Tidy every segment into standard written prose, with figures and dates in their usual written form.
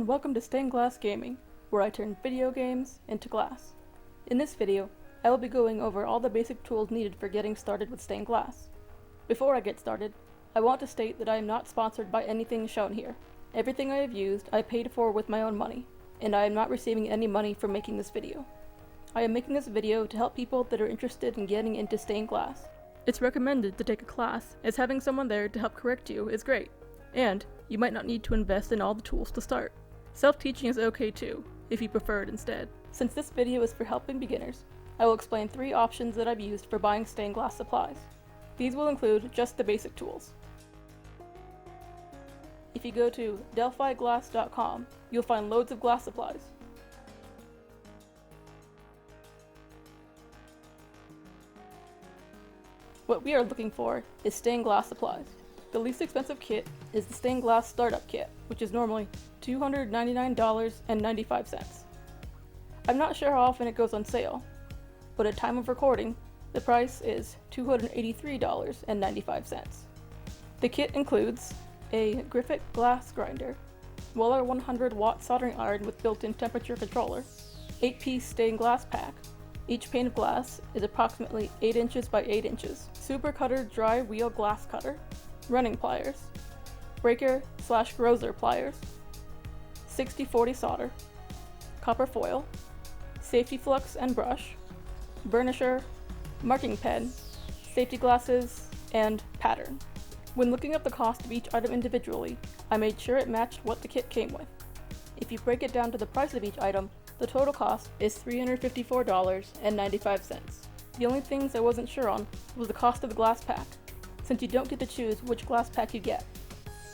and welcome to Stained Glass Gaming, where I turn video games into glass. In this video, I will be going over all the basic tools needed for getting started with stained glass. Before I get started, I want to state that I am not sponsored by anything shown here. Everything I have used, I paid for with my own money, and I am not receiving any money from making this video. I am making this video to help people that are interested in getting into stained glass. It's recommended to take a class, as having someone there to help correct you is great, and you might not need to invest in all the tools to start. Self-teaching is okay too, if you prefer it instead. Since this video is for helping beginners, I will explain 3 options that I've used for buying stained glass supplies. These will include just the basic tools. If you go to Delphiglass.com, you'll find loads of glass supplies. What we are looking for is stained glass supplies. The least expensive kit is the stained glass startup kit, which is normally $299.95. I'm not sure how often it goes on sale, but at time of recording, the price is $283.95. The kit includes a Griffith glass grinder, Weller 100-watt soldering iron with built-in temperature controller, 8-piece stained glass pack. Each pane of glass is approximately 8 inches by 8 inches. Super cutter dry wheel glass cutter, running pliers, breaker/grozer pliers, 60/40 solder, copper foil, safety flux and brush, burnisher, marking pen, safety glasses, and pattern. When looking up the cost of each item individually, I made sure it matched what the kit came with. If you break it down to the price of each item, the total cost is $354.95. The only things I wasn't sure on was the cost of the glass pack, since you don't get to choose which glass pack you get,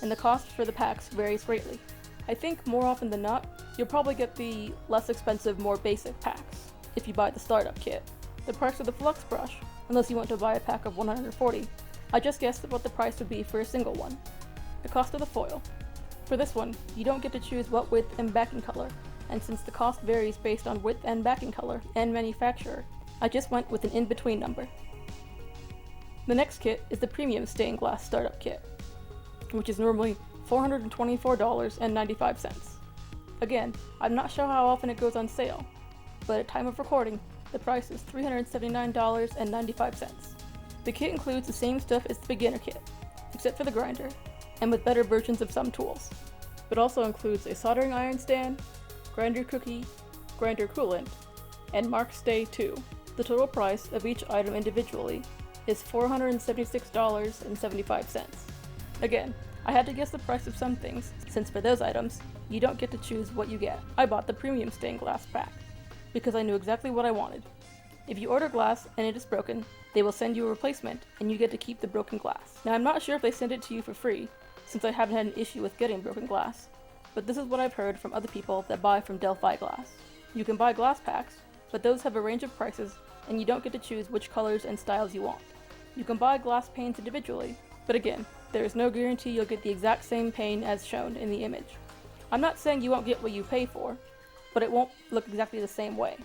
and the cost for the packs varies greatly. I think more often than not, you'll probably get the less expensive, more basic packs if you buy the startup kit. The price of the flux brush, unless you want to buy a pack of 140, I just guessed what the price would be for a single one. The cost of the foil. For this one, you don't get to choose what width and backing color, and since the cost varies based on width and backing color and manufacturer, I just went with an in-between number. The next kit is the premium stained glass startup kit, which is normally $424.95. Again, I'm not sure how often it goes on sale, but at time of recording, the price is $379.95. The kit includes the same stuff as the beginner kit, except for the grinder, and with better versions of some tools. It also includes a soldering iron stand, grinder cookie, grinder coolant, and Mark Stay 2. The total price of each item individually is $476.75. Again, I had to guess the price of some things, since for those items, you don't get to choose what you get. I bought the premium stained glass pack, because I knew exactly what I wanted. If you order glass and it is broken, they will send you a replacement, and you get to keep the broken glass. Now I'm not sure if they send it to you for free, since I haven't had an issue with getting broken glass, but this is what I've heard from other people that buy from Delphiglass. You can buy glass packs, but those have a range of prices, and you don't get to choose which colors and styles you want. You can buy glass panes individually, but again, there is no guarantee you'll get the exact same pane as shown in the image. I'm not saying you won't get what you pay for, but it won't look exactly the same way.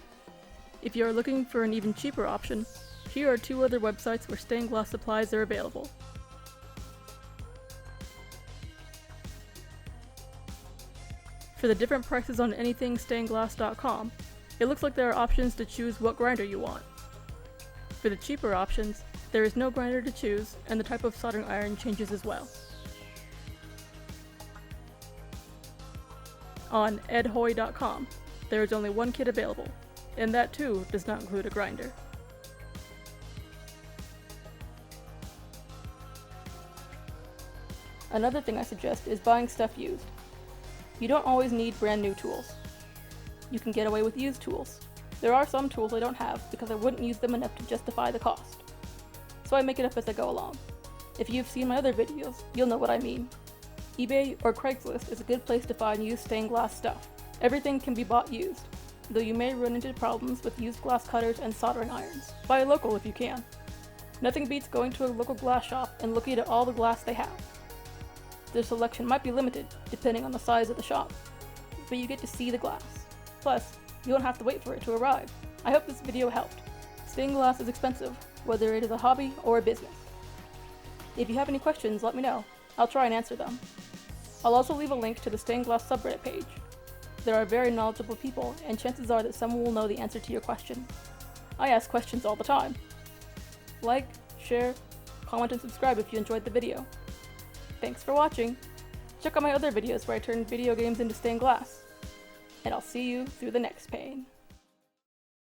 If you are looking for an even cheaper option, here are 2 other websites where stained glass supplies are available. For the different prices on anythingstainedglass.com, it looks like there are options to choose what grinder you want. For the cheaper options, there is no grinder to choose, and the type of soldering iron changes as well. On edhoy.com, there is only one kit available, and that too does not include a grinder. Another thing I suggest is buying stuff used. You don't always need brand new tools. You can get away with used tools. There are some tools I don't have because I wouldn't use them enough to justify the cost, so I make it up as I go along. If you've seen my other videos, you'll know what I mean. eBay or Craigslist is a good place to find used stained glass stuff. Everything can be bought used, though you may run into problems with used glass cutters and soldering irons. Buy a local if you can. Nothing beats going to a local glass shop and looking at all the glass they have. Their selection might be limited, depending on the size of the shop, but you get to see the glass. Plus, you don't have to wait for it to arrive. I hope this video helped. Stained glass is expensive, whether it is a hobby or a business. If you have any questions, let me know. I'll try and answer them. I'll also leave a link to the stained glass subreddit page, There are very knowledgeable people, and chances are that someone will know the answer to your question. I ask questions all the time. Like, share, comment, and subscribe if you enjoyed the video. Thanks for watching. Check out my other videos where I turn video games into stained glass. And I'll see you through the next pane.